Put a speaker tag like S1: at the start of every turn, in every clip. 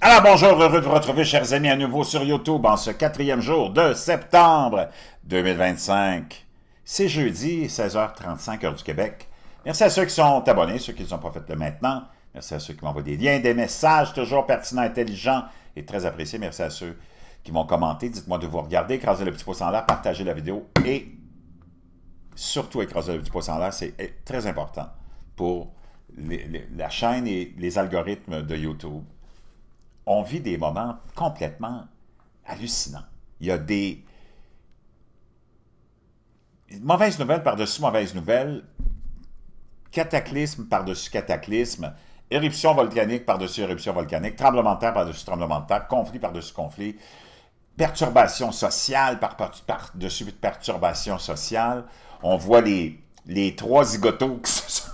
S1: Alors bonjour, heureux de vous retrouver chers amis à nouveau sur YouTube en ce 4e jour de septembre 2025. C'est jeudi, 16h35 heure du Québec. Merci à ceux qui sont abonnés, ceux qui ne sont pas fait le maintenant. Merci à ceux qui m'envoient des liens, des messages toujours pertinents, intelligents et très appréciés. Merci à ceux qui m'ont commenté. Dites-moi de vous regarder, écrasez le petit pouce en l'air, partagez la vidéo et surtout écraser le petit pouce en l'air, c'est très important pour la chaîne et les algorithmes de YouTube. On vit des moments complètement hallucinants. Il y a des mauvaises nouvelles par-dessus mauvaises nouvelles, cataclysme par-dessus cataclysme, éruption volcanique par-dessus éruption volcanique, tremblement de terre par-dessus tremblement de terre, conflit par-dessus conflit, perturbation sociale par-dessus perturbation sociale. On voit les trois zigotos qui se sont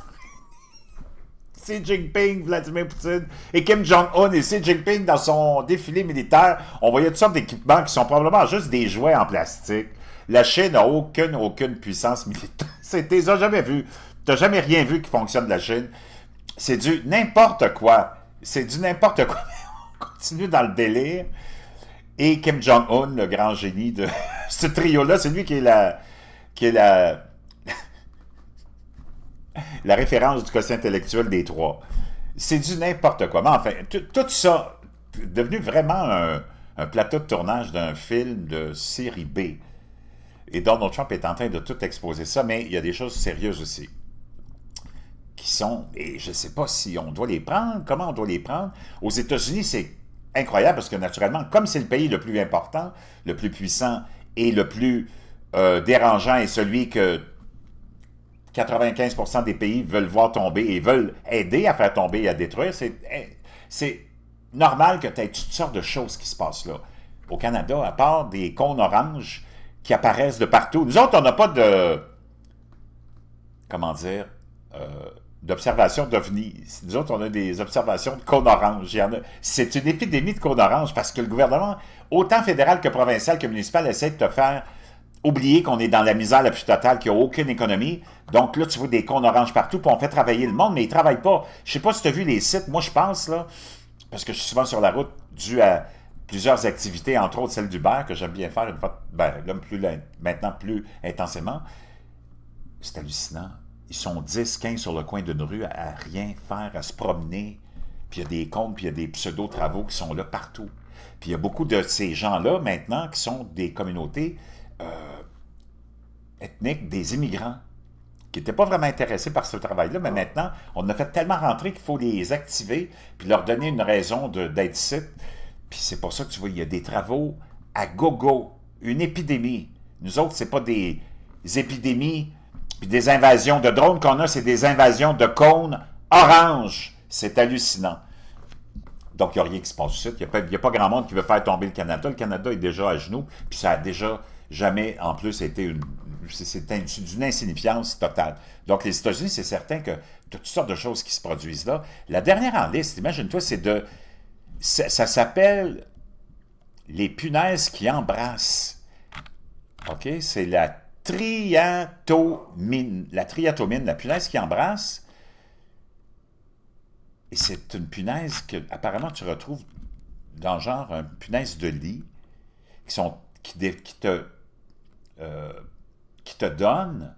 S1: Xi Jinping, Vladimir Poutine et Kim Jong-un et Xi Jinping dans son défilé militaire, on voyait toutes sortes d'équipements qui sont probablement juste des jouets en plastique. La Chine n'a aucune puissance militaire. Tu n'as jamais vu. Tu n'as jamais rien vu qui fonctionne de la Chine. C'est du n'importe quoi. C'est du n'importe quoi. On continue dans le délire. Et Kim Jong-un, le grand génie de ce trio-là, c'est lui qui est la référence du quotient intellectuel des trois. C'est du n'importe quoi. Mais enfin, tout ça est devenu vraiment un plateau de tournage d'un film de série B. Et Donald Trump est en train de tout exposer ça, mais il y a des choses sérieuses aussi. Qui sont, et je ne sais pas si on doit les prendre, comment on doit les prendre. Aux États-Unis, c'est incroyable parce que naturellement, comme c'est le pays le plus important, le plus puissant et le plus dérangeant et celui que 95% des pays veulent voir tomber et veulent aider à faire tomber et à détruire, c'est normal que tu aies toutes sortes de choses qui se passent là. Au Canada, à part des cônes oranges qui apparaissent de partout, nous autres, on n'a pas de, comment dire, d'observation d'OVNI. Nous autres, on a des observations de cônes oranges. C'est une épidémie de cônes oranges parce que le gouvernement, autant fédéral que provincial que municipal, essaie de te faire oublier qu'on est dans la misère la plus totale, qu'il n'y a aucune économie. Donc là, tu vois des cônes oranges partout, puis on fait travailler le monde, mais ils ne travaillent pas. Je ne sais pas si tu as vu les sites. Moi, je pense, là, parce que je suis souvent sur la route, dû à plusieurs activités, entre autres celle d'Uber, que j'aime bien faire, une fois, maintenant plus intensément. C'est hallucinant. Ils sont 10, 15 sur le coin d'une rue à rien faire, à se promener. Puis il y a des comptes, puis il y a des pseudo-travaux qui sont là partout. Puis il y a beaucoup de ces gens-là, maintenant, qui sont des communautés ethniques, des immigrants, qui n'étaient pas vraiment intéressés par ce travail-là, mais maintenant, on a fait tellement rentrer qu'il faut les activer, puis leur donner une raison d'être ici. Puis c'est pour ça que tu vois, il y a des travaux à gogo, une épidémie. Nous autres, c'est pas des épidémies, puis des invasions de drones qu'on a, c'est des invasions de cônes orange. C'est hallucinant. Donc, il n'y a rien qui se passe ici. Il n'y a pas grand monde qui veut faire tomber le Canada. Le Canada est déjà à genoux, puis ça a déjà jamais, en plus, été d'une insignifiance totale. Donc, les États-Unis, c'est certain que toutes sortes de choses qui se produisent là. La dernière en liste, imagine-toi, ça s'appelle les punaises qui embrassent. OK? C'est la triatomine. La triatomine, la punaise qui embrasse. Et c'est une punaise que, apparemment, tu retrouves dans le genre une punaise de lit qui te donne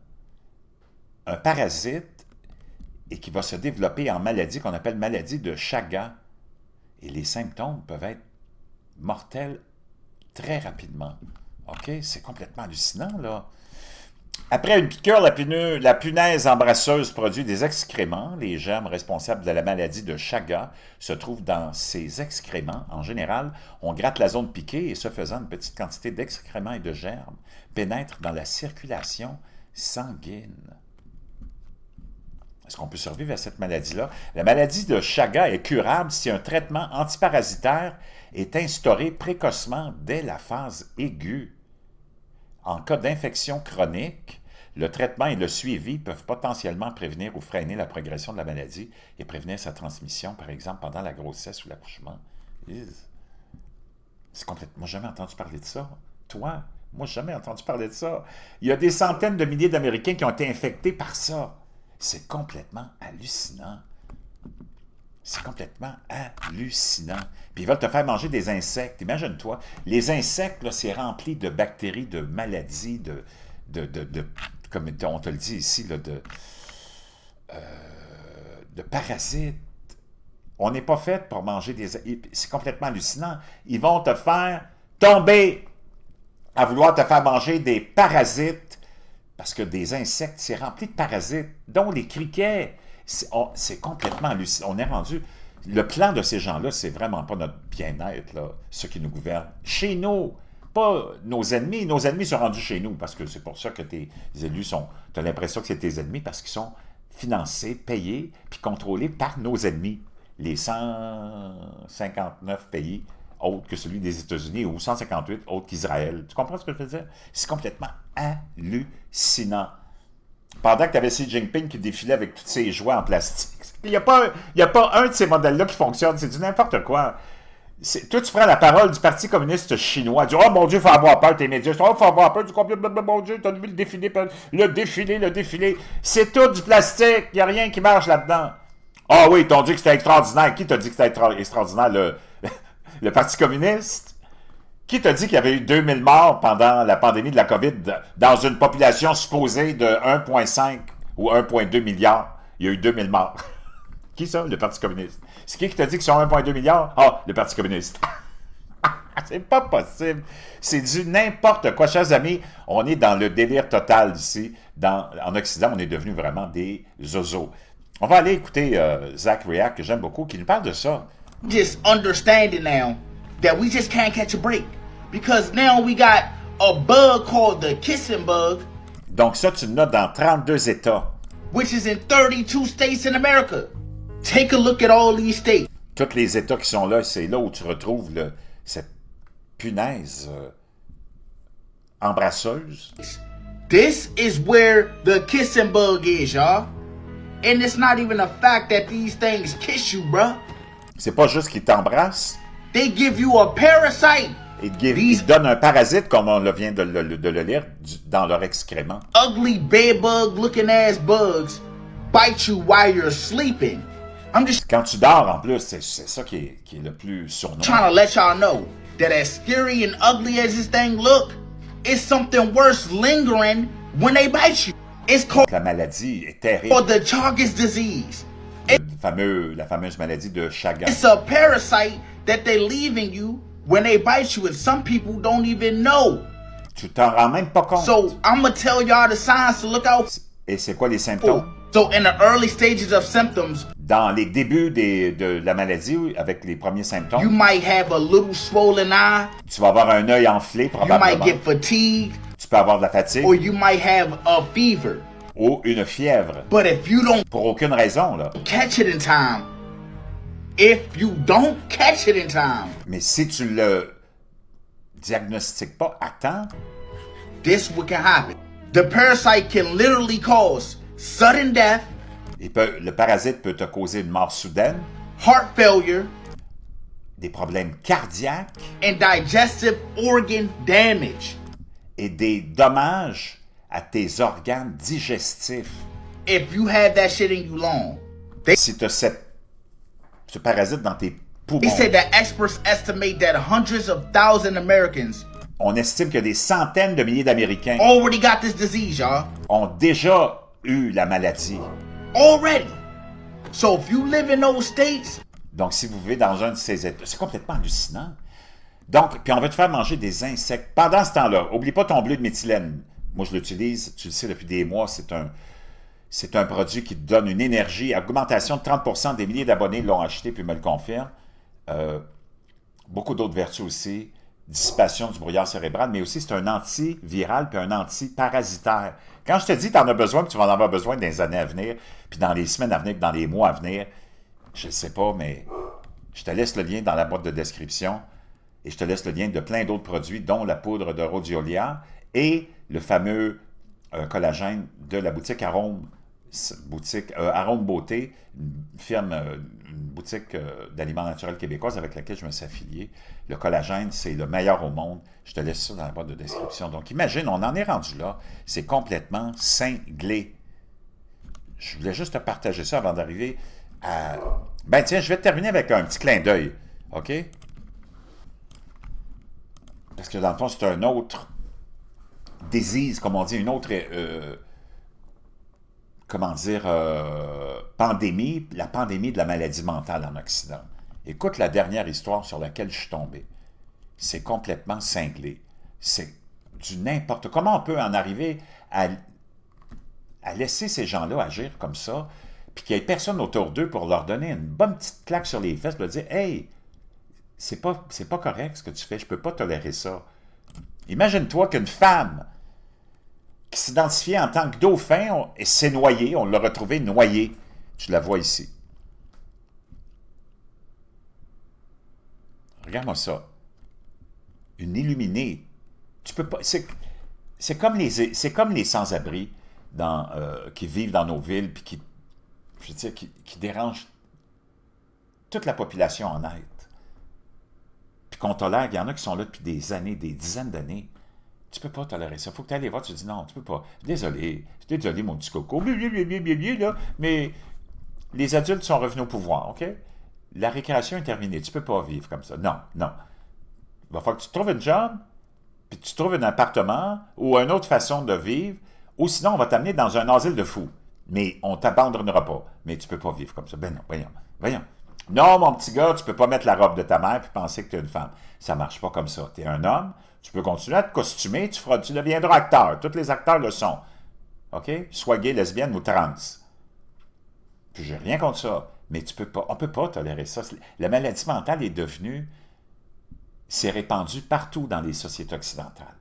S1: un parasite et qui va se développer en maladie qu'on appelle maladie de Chagas. Et les symptômes peuvent être mortels très rapidement. OK? C'est complètement hallucinant, là. Après une piqûre, la punaise embrasseuse produit des excréments. Les germes responsables de la maladie de Chagas se trouvent dans ces excréments. En général, on gratte la zone piquée et ce faisant, une petite quantité d'excréments et de germes pénètre dans la circulation sanguine. Est-ce qu'on peut survivre à cette maladie-là? La maladie de Chagas est curable si un traitement antiparasitaire est instauré précocement dès la phase aiguë. En cas d'infection chronique, le traitement et le suivi peuvent potentiellement prévenir ou freiner la progression de la maladie et prévenir sa transmission, par exemple, pendant la grossesse ou l'accouchement. C'est complètement... Moi, j'ai jamais entendu parler de ça. Toi, moi, j'ai jamais entendu parler de ça. Il y a des centaines de milliers d'Américains qui ont été infectés par ça. C'est complètement hallucinant. C'est complètement hallucinant. Puis ils veulent te faire manger des insectes. Imagine-toi, les insectes, là, c'est rempli de bactéries, de maladies, comme on te le dit ici, là, de parasites. On n'est pas fait pour manger des... C'est complètement hallucinant. Ils vont te faire tomber à vouloir te faire manger des parasites, parce que des insectes, c'est rempli de parasites, dont les criquets. C'est complètement hallucinant. On est rendu... Le plan de ces gens-là, c'est vraiment pas notre bien-être, là, ceux qui nous gouvernent. Chez nous, pas nos ennemis. Nos ennemis sont rendus chez nous, parce que c'est pour ça que tes élus sont... Tu as l'impression que c'est tes ennemis, parce qu'ils sont financés, payés, puis contrôlés par nos ennemis. Les 159 pays autres que celui des États-Unis ou 158 autres qu'Israël. Tu comprends ce que je veux dire? C'est complètement hallucinant. Pendant que tu avais Xi Jinping qui défilait avec toutes ses joies en plastique, il n'y a pas un de ces modèles-là qui fonctionne. C'est du n'importe quoi. Toi, tu prends la parole du Parti communiste chinois. Tu dis, oh mon Dieu, il faut avoir peur, tes médias. Oh, il faut avoir peur du complot. Mon Dieu, tu as vu le défilé. C'est tout du plastique. Il n'y a rien qui marche là-dedans. Ah oui, ils t'ont dit que c'était extraordinaire. Qui t'a dit que c'était extraordinaire? Le Parti communiste? Qui t'a dit qu'il y avait eu 2000 morts pendant la pandémie de la COVID dans une population supposée de 1,5 ou 1,2 milliard? Il y a eu 2000 morts. Qui ça? Le Parti communiste. C'est qui t'a dit qu'ils sont 1,2 milliard? Ah, le Parti communiste. C'est pas possible. C'est du n'importe quoi. Chers amis, on est dans le délire total ici. En Occident, on est devenus vraiment des zozos. On va aller écouter Zach React, que j'aime beaucoup, qui nous parle de ça.
S2: Just understanding now that we just can't catch a break. Because now we got a bug called the kissing bug.
S1: Donc ça, tu le notes dans 32 États.
S2: Which is in 32 states in America. Take a look at all these states.
S1: Tous les États qui sont là, c'est là où tu retrouves cette punaise embrasseuse.
S2: This is where the kissing bug is, y'all. And it's not even a fact that these things kiss you, bruh.
S1: C'est pas juste qu'ils t'embrassent.
S2: They give you a parasite.
S1: Ils te donnent un parasite, comme on vient de le lire, dans leur excrément.
S2: Ugly bedbug looking ass bugs bite you while you're sleeping. I'm just
S1: Quand tu dors, en plus, c'est ça qui est le plus sournois.
S2: trying to let y'all know that as scary and ugly as this thing look, it's something worse lingering when they bite you. It's called
S1: La maladie est terrible.
S2: the Chagas disease.
S1: La fameuse maladie de Chagas.
S2: It's a parasite that they're leaving you when they bite you, and some people don't even know.
S1: Tu t'en rends même pas compte.
S2: So I'm gonna tell y'all the signs to look out
S1: Et c'est quoi les symptômes?
S2: for. So in the early stages of symptoms,
S1: Dans les débuts de la maladie, avec les premiers
S2: you
S1: symptômes,
S2: might have a little swollen eye,
S1: tu vas avoir un œil enflé,
S2: you might
S1: probablement.
S2: get fatigued,
S1: Tu peux avoir de la fatigue
S2: or you might have a fever.
S1: ou une fièvre.
S2: But if you don't
S1: Pour aucune raison, là.
S2: catch it in time,
S1: Mais si tu le diagnostiques pas à temps,
S2: this what can happen. The parasite can literally cause sudden death,
S1: le parasite peut te causer une mort soudaine,
S2: heart failure,
S1: des problèmes cardiaques
S2: and digestive organ damage.
S1: et des dommages à tes organes digestifs.
S2: If you have that shit in you long,
S1: Si tu as ce parasite dans tes poumons,
S2: they said that experts estimate that hundreds of thousands of Americans
S1: on estime que des centaines de milliers d'Américains
S2: already got this disease, y'all.
S1: ont déjà eu la maladie.
S2: Already. So if you live in those states,
S1: Donc, si vous vivez dans un de ces États, c'est complètement hallucinant. Donc, puis on va te faire manger des insectes. Pendant ce temps-là, oublie pas ton bleu de méthylène. Moi, je l'utilise, tu le sais depuis des mois, c'est un produit qui te donne une énergie. Augmentation de 30%, des milliers d'abonnés l'ont acheté puis me le confirment. Beaucoup d'autres vertus aussi. Dissipation du brouillard cérébral, mais aussi c'est un antiviral puis un antiparasitaire. Quand je te dis que tu en as besoin, que tu vas en avoir besoin dans les années à venir, puis dans les semaines à venir, puis dans les mois à venir, je ne sais pas, mais je te laisse le lien dans la boîte de description et je te laisse le lien de plein d'autres produits, dont la poudre de rhodiolia et le fameux collagène de la boutique Arôme Beauté, une boutique d'aliments naturels québécoise avec laquelle je me suis affilié. Le collagène, c'est le meilleur au monde. Je te laisse ça dans la boîte de description. Donc, imagine, on en est rendu là. C'est complètement cinglé. Je voulais juste te partager ça avant d'arriver Ben tiens, je vais terminer avec un petit clin d'œil, OK? Parce que dans le fond, c'est un autre disease, comme on dit, une autre, comment dire, pandémie, la pandémie de la maladie mentale en Occident. Écoute la dernière histoire sur laquelle je suis tombé. C'est complètement cinglé. C'est du n'importe... Comment on peut en arriver à laisser ces gens-là agir comme ça, puis qu'il n'y ait personne autour d'eux pour leur donner une bonne petite claque sur les fesses, pour leur dire « Hey, c'est pas correct ce que tu fais, je peux pas tolérer ça. » Imagine-toi qu'une femme qui s'identifiait en tant que dauphin et s'est noyée, on l'a retrouvée noyée. Tu la vois ici. Regarde-moi ça. Une illuminée. Tu peux pas... C'est comme les sans-abri qui vivent dans nos villes puis qui dérangent toute la population en être. Puis qu'on tolère, il y en a qui sont là depuis des années, des dizaines d'années. Tu peux pas tolérer ça. Il faut que tu ailles les voir, tu te dis non, tu peux pas. Désolé, mon petit coco, là, mais les adultes sont revenus au pouvoir, OK? La récréation est terminée. Tu peux pas vivre comme ça. Non, non. Il va falloir que tu trouves une job, puis tu trouves un appartement ou une autre façon de vivre, ou sinon on va t'amener dans un asile de fous. Mais on t'abandonnera pas. Mais tu peux pas vivre comme ça. Ben non, voyons. Non, mon petit gars, tu peux pas mettre la robe de ta mère puis penser que tu es une femme. Ça marche pas comme ça. Tu es un homme, tu peux continuer à te costumer, tu deviendras acteur. Tous les acteurs le sont. OK? Soit gay, lesbienne ou trans. Puis j'ai rien contre ça. Mais on peut pas tolérer ça. La maladie mentale est devenue... C'est répandu partout dans les sociétés occidentales.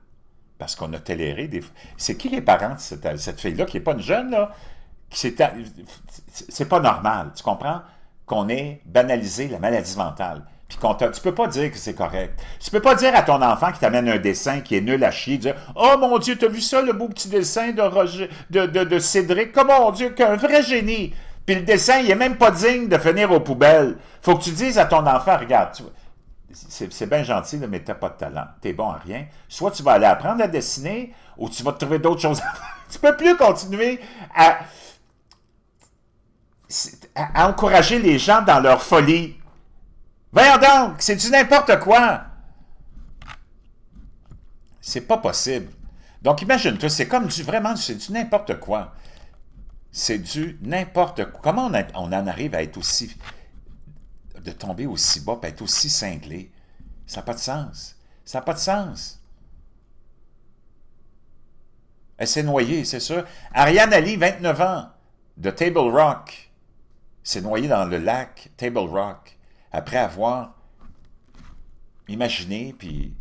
S1: Parce qu'on a toléré des... C'est qui les parents de cette fille-là, qui n'est pas une jeune, là? C'est pas normal, tu comprends? Qu'on ait banalisé la maladie mentale. Puis tu peux pas dire que c'est correct. Tu peux pas dire à ton enfant qui t'amène un dessin qui est nul à chier, dire « Oh mon Dieu, t'as vu ça, le beau petit dessin de Cédric? Oh mon Dieu, qu'un vrai génie! » Puis le dessin, il est même pas digne de finir aux poubelles. Faut que tu dises à ton enfant « Regarde, c'est bien gentil, mais t'as pas de talent. T'es bon à rien. Soit tu vas aller apprendre à dessiner, ou tu vas te trouver d'autres choses à faire. Tu peux plus continuer à encourager les gens dans leur folie. Voyons donc, c'est du n'importe quoi. C'est pas possible. Donc imagine-toi, c'est comme c'est du n'importe quoi. C'est du n'importe quoi. Comment on en arrive à être aussi... de tomber aussi bas, et être aussi cinglé? Ça n'a pas de sens. Ça n'a pas de sens. Elle s'est noyée, c'est sûr. Ariane Ali, 29 ans, de Table Rock, s'est noyée dans le lac Table Rock, après avoir imaginé, puis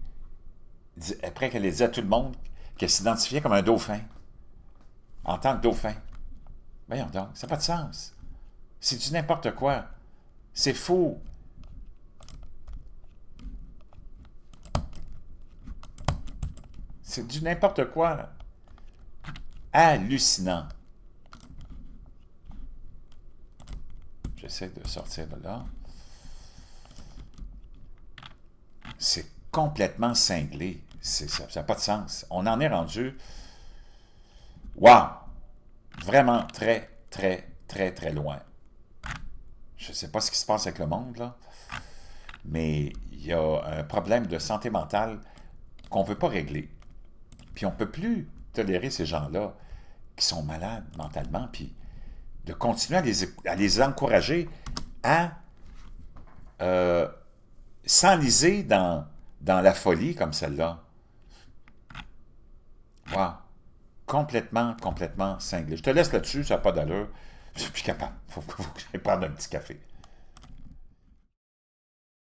S1: après qu'elle ait dit à tout le monde qu'elle s'identifiait comme un dauphin, en tant que dauphin. Voyons donc, ça n'a pas de sens. C'est du n'importe quoi. C'est fou. C'est du n'importe quoi. Hallucinant. J'essaie de sortir de là. C'est complètement cinglé. Ça n'a pas de sens. On en est rendu... Wow! Vraiment très, très, très, très loin. Je ne sais pas ce qui se passe avec le monde, là, mais il y a un problème de santé mentale qu'on ne veut pas régler. Puis on ne peut plus tolérer ces gens-là qui sont malades mentalement, puis de continuer à les encourager à s'enliser dans la folie comme celle-là. Wow! Complètement cinglé. Je te laisse là-dessus, ça n'a pas d'allure. Je suis plus capable. Faut que j'aille prendre un petit café.